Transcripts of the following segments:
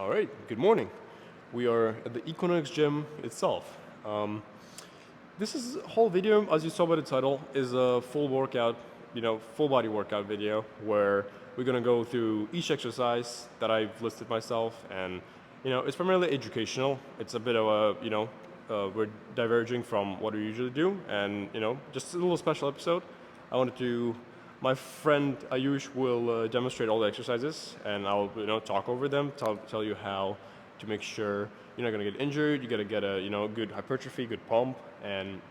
All right, good morning. We are at the Equinox gym itself. This is whole video, as you saw by the title, is a full workout, full body workout video where we're gonna go through each exercise that I've listed myself, and it's primarily educational. It's a bit of a, we're diverging from what we usually do, and just a little special episode. I wanted to. My friend Ayush will demonstrate all the exercises, and I'll talk over them, tell you how to make sure you're not gonna get injured. You gotta get a good hypertrophy, good pump, and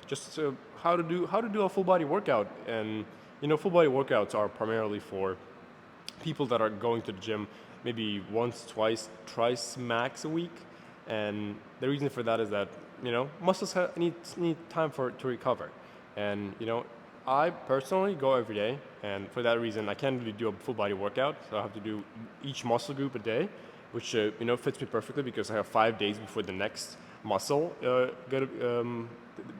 just how to do a full body workout. And full body workouts are primarily for people that are going to the gym maybe once, twice, thrice max a week. And the reason for that is that muscles need time to recover, and I personally go every day, and for that reason, I can't really do a full body workout. So I have to do each muscle group a day, which fits me perfectly because I have 5 days before the next muscle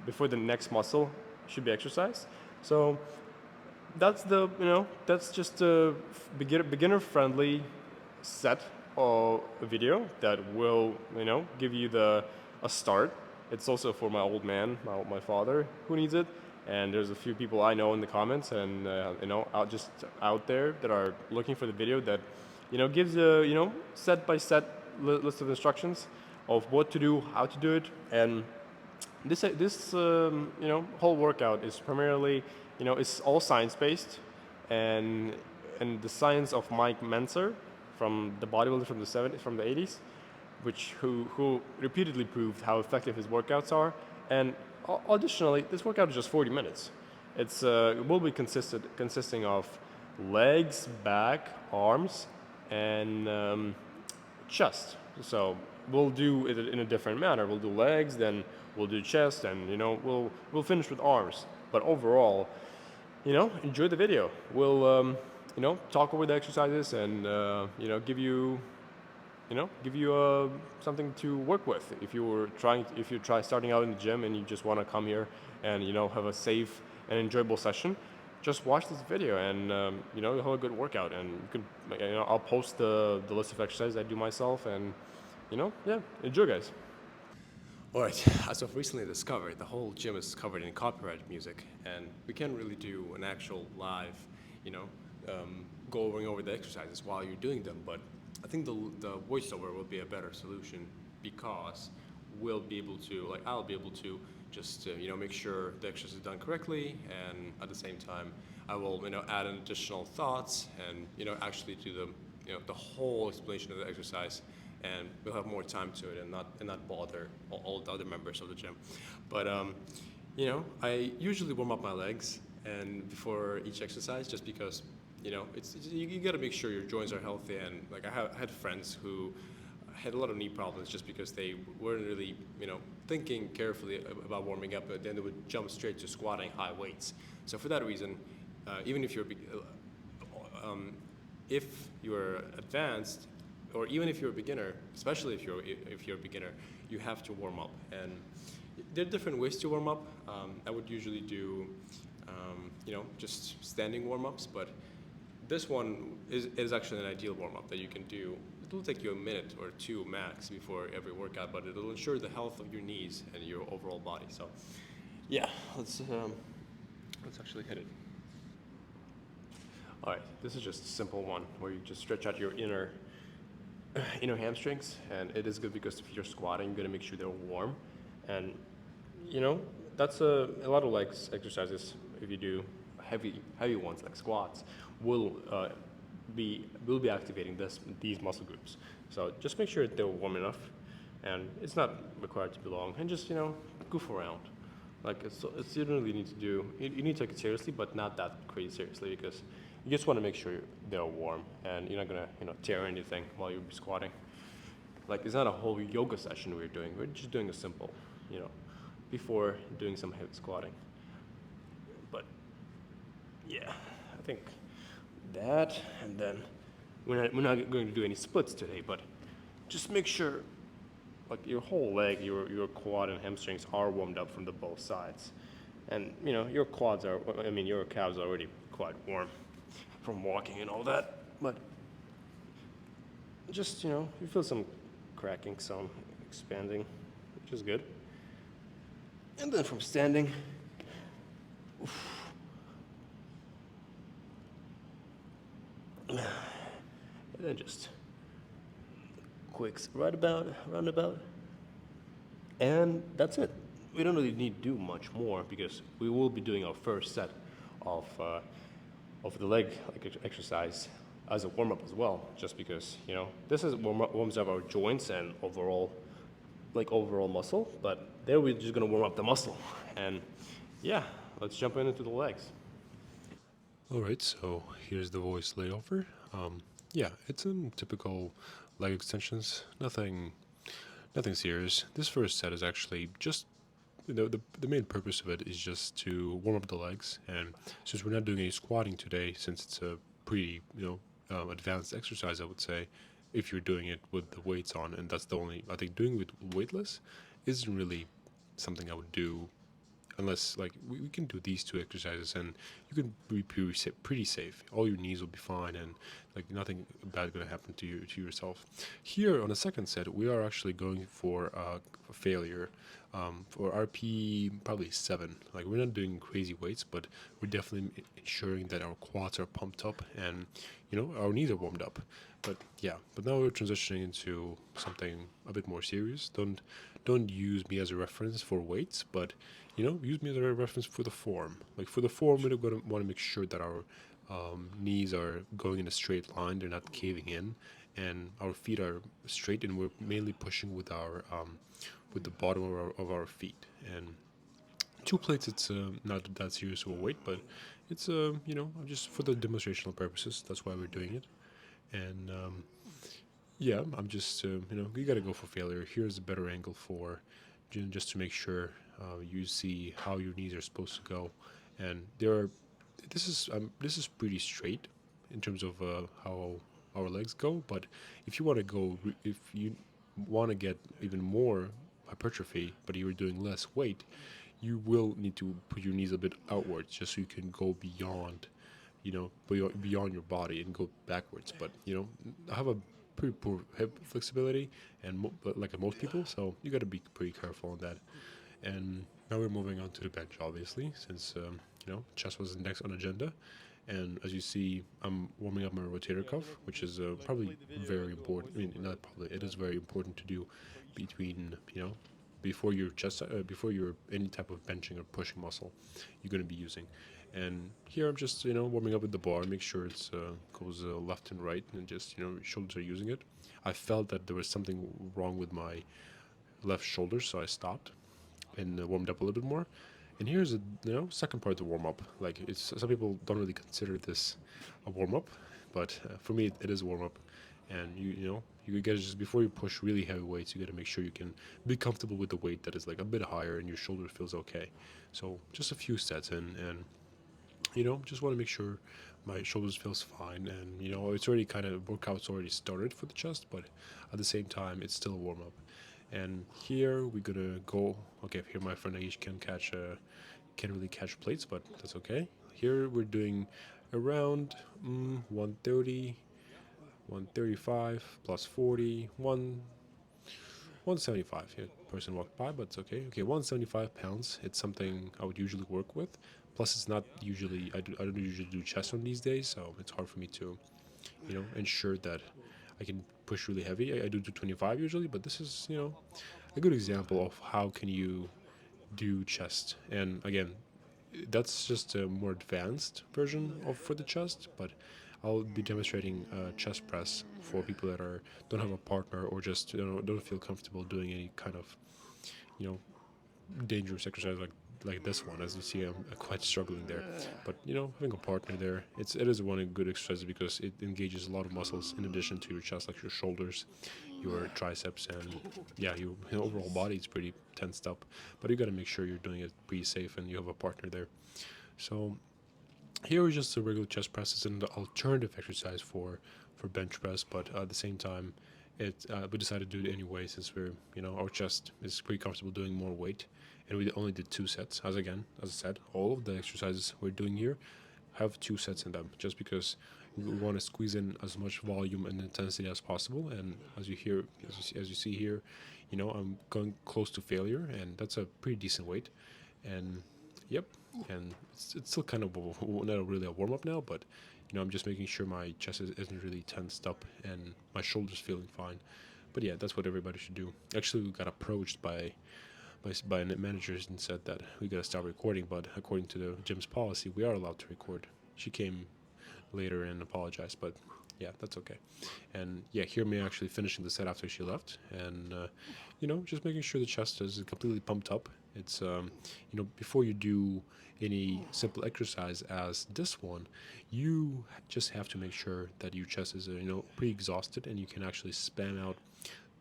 before the next muscle should be exercised. So that's just a beginner friendly set of a video that will give you a start. It's also for my old man, my father, who needs it. And there's a few people I know in the comments, and out there that are looking for the video that gives a set by set list of instructions of what to do, how to do it. And this whole workout is primarily it's all science based, and the science of Mike Menzer, from the bodybuilder from the 80s, who repeatedly proved how effective his workouts are. And additionally, this workout is just 40 minutes. It will be consisting of legs, back, arms, and chest. So we'll do it in a different manner. We'll do legs, then we'll do chest, and we'll finish with arms. But overall, enjoy the video. We'll talk over the exercises and give you something to work with. If you're starting out in the gym and you just want to come here and have a safe and enjoyable session, just watch this video, and you'll have a good workout. And you can I'll post the list of exercises I do myself, and enjoy, guys. All right, as I've recently discovered, the whole gym is covered in copyrighted music, and we can't really do an actual live, going over the exercises while you're doing them. But I think the voiceover will be a better solution, because I'll be able to just make sure the exercise is done correctly, and at the same time I will add in additional thoughts and actually do the whole explanation of the exercise, and we'll have more time to it and not bother all the other members of the gym. But I usually warm up my legs and before each exercise, just because you got to make sure your joints are healthy. And like I had friends who had a lot of knee problems just because they weren't really thinking carefully about warming up, but then they would jump straight to squatting high weights. So for that reason, even if you're advanced, or even if you're a beginner, especially if you're a beginner, you have to warm up. And there are different ways to warm up. I would usually do just standing warm-ups, but this one is actually an ideal warm-up that you can do. It'll take you a minute or two max before every workout, but it'll ensure the health of your knees and your overall body. So yeah, let's actually hit it. All right, this is just a simple one where you just stretch out your inner hamstrings, and it is good because if you're squatting, you're gonna make sure they're warm. And that's a lot of legs exercises. If you do heavy ones like squats, will be activating these muscle groups. So just make sure they're warm enough, and it's not required to be long, and just goof around. Like you don't really need to do. You need to take it seriously, but not that crazy seriously, because you just want to make sure they're warm and you're not gonna tear anything while you're squatting. Like, it's not a whole yoga session we're doing. We're just doing a simple, before doing some heavy squatting. But yeah, I think that, and then we're not going to do any splits today, but just make sure like your whole leg, your quad and hamstrings are warmed up from the both sides. And your calves are already quite warm from walking and all that. But just, you feel some cracking, some expanding, which is good. And then from standing, and then just quick roundabout, and that's it. We don't really need to do much more because we will be doing our first set of of the leg exercise as a warm up as well. Just because this is warms up our joints and overall muscle, but there we're just gonna warm up the muscle, and yeah, let's jump into the legs. All right, so here's the voice layover. Yeah, it's a typical leg extensions. Nothing serious. This first set is actually just the main purpose of it is just to warm up the legs. And since we're not doing any squatting today, since it's a pretty advanced exercise, I would say, if you're doing it with the weights on, and that's the only I think doing with weightless isn't really something I would do unless like we can do these two exercises and you can be pretty safe. All your knees will be fine and like nothing bad gonna happen to yourself. Here on the second set, we are actually going for a failure. For RP probably 7. Like we're not doing crazy weights, but we're definitely ensuring that our quads are pumped up and our knees are warmed up. But yeah, but now we're transitioning into something a bit more serious. Don't use me as a reference for weights, but use me as a reference for the form. Like for the form, we're going to want to make sure that our knees are going in a straight line; they're not caving in, and our feet are straight, and we're mainly pushing with the bottom of our feet. And 2 plates, it's not that serious of a weight, but it's just for the demonstrational purposes. That's why we're doing it. And yeah, I'm just you gotta go for failure. Here's a better angle for just to make sure you see how your knees are supposed to go, and there are. This is pretty straight in terms of how our legs go. But if you want to if you want to get even more hypertrophy, but you're doing less weight, you will need to put your knees a bit outwards just so you can go beyond beyond your body and go backwards. But I have a pretty poor hip flexibility, and but like most people, so you got to be pretty careful on that. And now we're moving on to the bench, obviously, since chest was next on agenda. And as you see, I'm warming up my rotator cuff, which is probably very important. I mean, not probably, it is very important to do between before your chest, before your any type of benching or pushing muscle you're going to be using. And here I'm just warming up with the bar, make sure it's goes left and right, and just shoulders are using it. I felt that there was something wrong with my left shoulder, so I stopped and warmed up a little bit more. And here's a second part of the warm up. Like it's some people don't really consider this a warm up, but for me it is a warm up. And you guys just before you push really heavy weights, you got to make sure you can be comfortable with the weight that is like a bit higher and your shoulder feels okay. So just a few sets in, and just want to make sure my shoulders feels fine. And it's already kind of workout's already started for the chest, but at the same time it's still a warm up. And here we're gonna go. Okay, here my friend Aish can't really catch plates, but that's okay. Here we're doing around 130, 135 plus 40, 175. Yeah, person walked by, but it's okay. Okay, 175 pounds. It's something I would usually work with. Plus, it's not usually I don't usually do chest on these days, so it's hard for me to ensure that I can push really heavy. I do 25 usually, but this is a good example of how can you do chest. And again, that's just a more advanced version of for the chest, but I'll be demonstrating chest press for people that don't have a partner or just don't feel comfortable doing any kind of you know dangerous exercise like this one. As you see, I'm quite struggling there, but having a partner there, it is one good exercise because it engages a lot of muscles in addition to your chest, like your shoulders, your triceps, and yeah, your overall body is pretty tensed up. But you got to make sure you're doing it pretty safe and you have a partner there. So here is just a regular chest press. It's an alternative exercise for bench press, but at the same time, we decided to do it anyway since our chest is pretty comfortable doing more weight, and we only did 2 sets. As I said, all of the exercises we're doing here have 2 sets in them, just because You want to squeeze in as much volume and intensity as possible. And as you see here, I'm going close to failure, and that's a pretty decent weight. And yep, and it's still kind of not really a warm up now, but I'm just making sure my chest isn't really tensed up and my shoulders feeling fine. But yeah, that's what everybody should do. Actually, we got approached by managers and said that we gotta start recording, but according to the gym's policy, we are allowed to record. She came later and apologized, but yeah, that's okay. And yeah, hear me actually finishing the set after she left, and just making sure the chest is completely pumped up. It's before you do any simple exercise as this one, you just have to make sure that your chest is pretty exhausted and you can actually spam out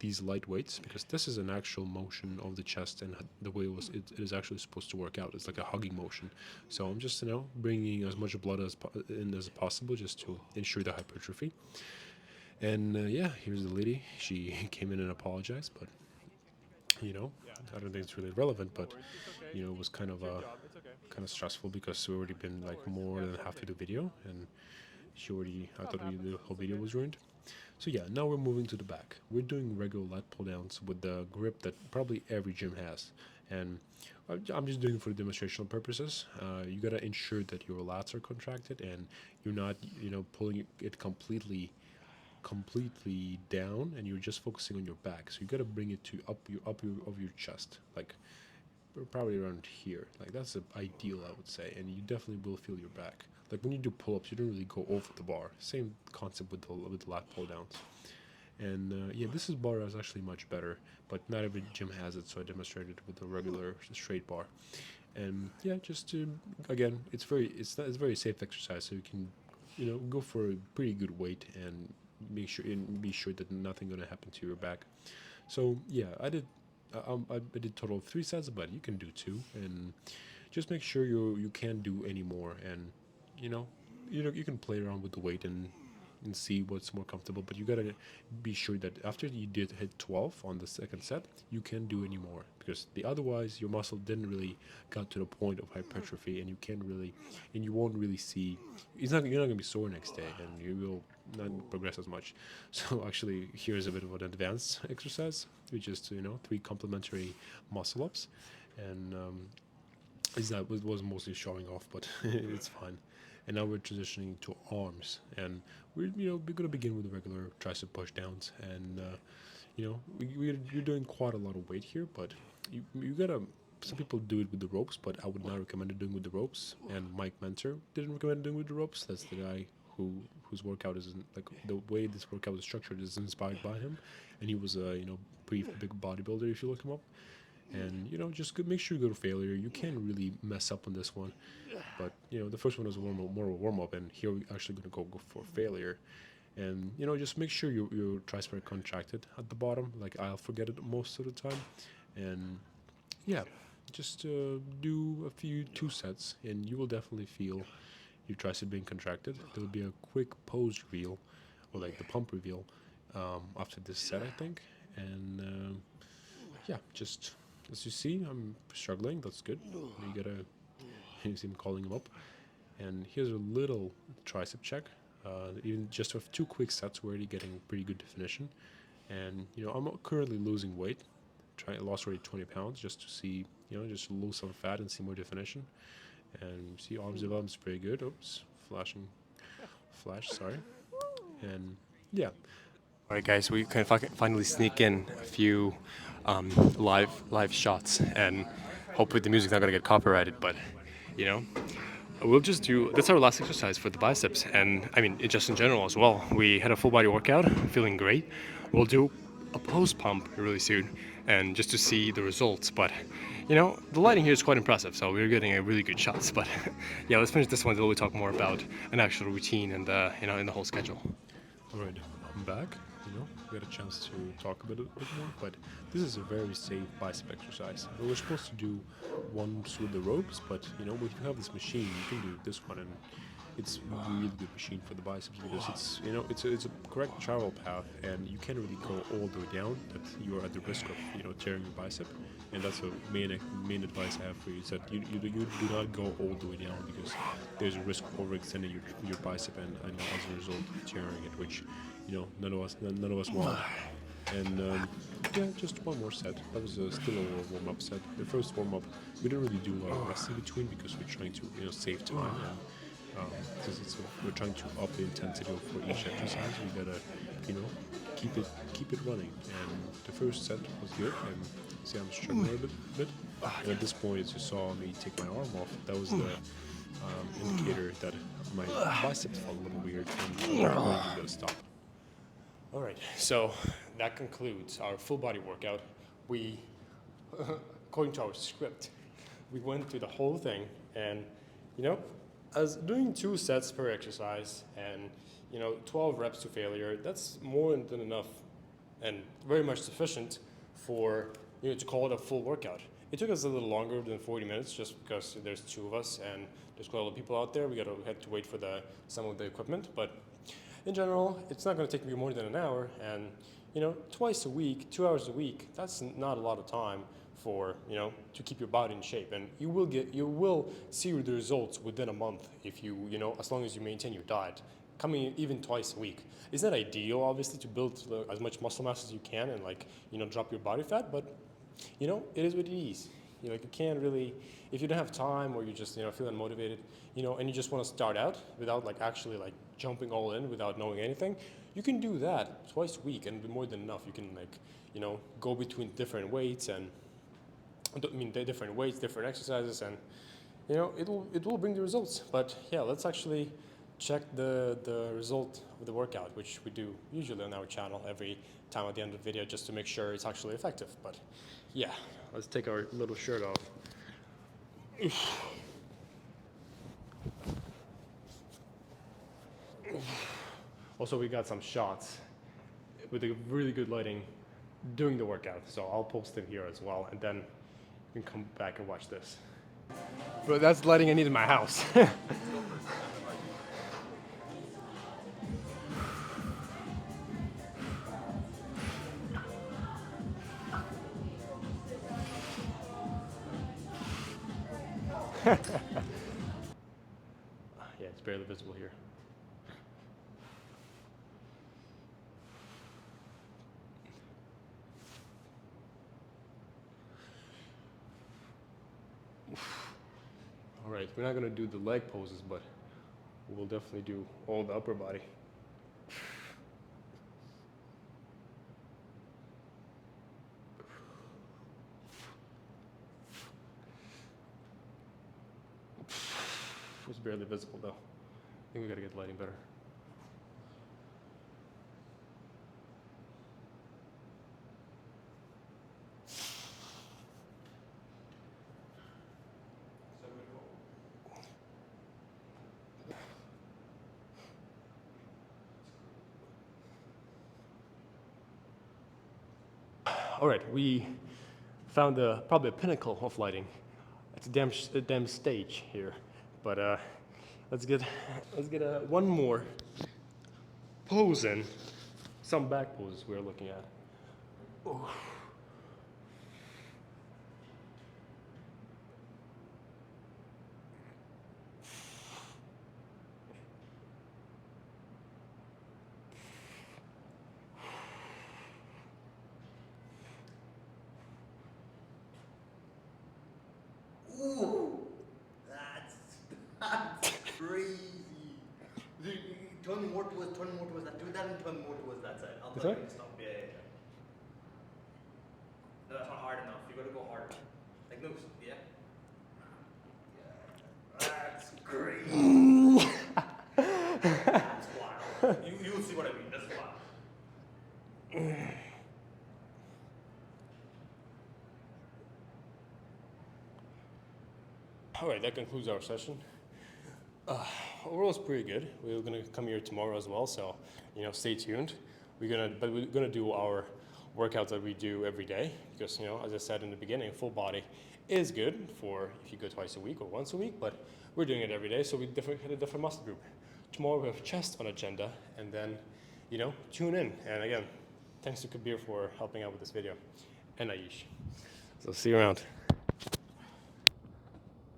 these light weights, because this is an actual motion of the chest, and the way it is actually supposed to work out. It's like a hugging motion. So I'm just bringing as much blood in as possible just to ensure the hypertrophy. And yeah, here's the lady. She came in and apologized, but I don't think it's really relevant. But it was kind of stressful because we already been like more than half of the video, and I thought the whole video was ruined. So yeah, now we're moving to the back. We're doing regular lat pull downs with the grip that probably every gym has, and I'm just doing it for demonstrational purposes. You gotta ensure that your lats are contracted and you're not pulling it completely down, and you're just focusing on your back. So you gotta bring it to up your chest, like probably around here. Like that's the ideal, I would say, and you definitely will feel your back. Like when you do pull-ups, you don't really go over the bar. Same concept with the lat pull downs. And yeah, this bar is actually much better, but not every gym has it, so I demonstrated with a regular straight bar. And yeah, just to again, it's very safe exercise, so you can go for a pretty good weight and be sure that nothing gonna happen to your back. So yeah, I did total of 3 sets, but you can do 2, and just make sure you can't do any more. And you know, you can play around with the weight and see what's more comfortable. But you gotta be sure that after you did hit 12 on the second set, you can't do any more, because otherwise your muscle didn't really got to the point of hypertrophy, and you won't really see. You're not gonna be sore next day, and you will not progress as much. So actually, here's a bit of an advanced exercise, which is 3 complementary muscle ups, and is that was mostly showing off, but it's fine. And now we're transitioning to arms, and we're gonna begin with the regular tricep push downs, and you're doing quite a lot of weight here, but you gotta. Some people do it with the ropes, but I would not recommend doing with the ropes. And Mike Mentor didn't recommend doing with the ropes. That's the guy whose workout is like the way this workout is structured is inspired by him, and he was a pretty big bodybuilder if you look him up. And just make sure you go to failure. You can't really mess up on this one, but the first one was more of a warm up, and here we're actually gonna go for failure. And just make sure your triceps are contracted at the bottom. Like I'll forget it most of the time, and yeah, just do a few 2 sets, and you will definitely feel your tricep being contracted. There'll be a quick pose reveal, or like the pump reveal, after this set, I think. And yeah, just as you see, I'm struggling. That's good. You see me calling him up. And here's a little tricep check. Even just with 2 quick sets, we're already getting pretty good definition. And I'm currently losing weight. I lost already 20 pounds just to see, just lose some fat and see more definition. And see, arms development is pretty good. Oops, flash. Sorry. And yeah. All right, guys, we can finally sneak in a few live shots, and hopefully the music's not gonna get copyrighted. But we'll just do. That's our last exercise for the biceps, and I mean just in general as well. We had a full body workout, feeling great. We'll do a post pump really soon, and just to see the results. But the lighting here is quite impressive, so we're getting a really good shots. But yeah, let's finish this one until we talk more about an actual routine and in the whole schedule. All right, I'm back. We got a chance to talk a bit more, but this is a very safe bicep exercise. We were supposed to do ones with the ropes, but when you have this machine, you can do this one, and it's a really good machine for the biceps because it's it's a correct travel path, and you can't really go all the way down. That you are at the risk of tearing your bicep, and that's a main advice I have for you is that you do not go all the way down because there's a risk of overextending your bicep and as a result tearing it, which none of us want. And yeah, just one more set. That was still a warm-up set. The first warm-up, we didn't really do a lot of rest in between because we're trying to save time, and because we're trying to up the intensity for each exercise. We gotta keep it running. And the first set was good, and see I'm struggling a bit. And at this point, as you saw me take my arm off, that was the indicator that my biceps felt a little weird, and I'm just gonna stop. All right, so that concludes our full body workout. We, according to our script, we went through the whole thing, and as doing 2 sets per exercise and 12 reps to failure, that's more than enough and very much sufficient for to call it a full workout. It took us a little longer than 40 minutes just because there's 2 of us and there's quite a lot of people out there. We had to wait for some of the equipment, but in general, it's not going to take me more than an hour, and twice a week, 2 hours a week, that's not a lot of time for to keep your body in shape, and you will see the results within a month if you as long as you maintain your diet, coming even twice a week. It's not ideal, obviously, to build as much muscle mass as you can and drop your body fat, but it is what it is. You can't really, if you don't have time or you just feel unmotivated, and you just want to start out without actually jumping all in without knowing anything, you can do that twice a week and be more than enough. You can go between different weights and different weights, different exercises, and it will bring the results. But yeah, let's actually check the result of the workout, which we do usually on our channel every time at the end of the video just to make sure it's actually effective. But yeah, let's take our little shirt off. Also, we got some shots with a really good lighting during the workout, so I'll post it here as well, and then you can come back and watch this. But that's the lighting I need in my house. Yeah, it's barely visible here. All right, we're not gonna do the leg poses, but we'll definitely do all the upper body. It's barely visible though. I think we gotta get the lighting better. All right, we found probably a pinnacle of lighting. It's a damn stage here, but let's get one more pose in. Some back poses we're looking at. Oh. Ooh, that's crazy. Turn more towards that. Do that and turn more towards that side. I'll tell you to stop. Yeah. No, that's not hard enough. You gotta go harder. Like no, yeah. That's crazy. That's wild. You'll see what I mean. That's wild. All right, that concludes our session. Overall, it's pretty good. We're gonna come here tomorrow as well, so stay tuned. We're gonna do our workouts that we do every day because as I said in the beginning, full body is good for if you go twice a week or once a week. But we're doing it every day, so we hit a different muscle group. Tomorrow we have chest on agenda, and then, you know, tune in. And again, thanks to Kabir for helping out with this video, and Aish. So see you around.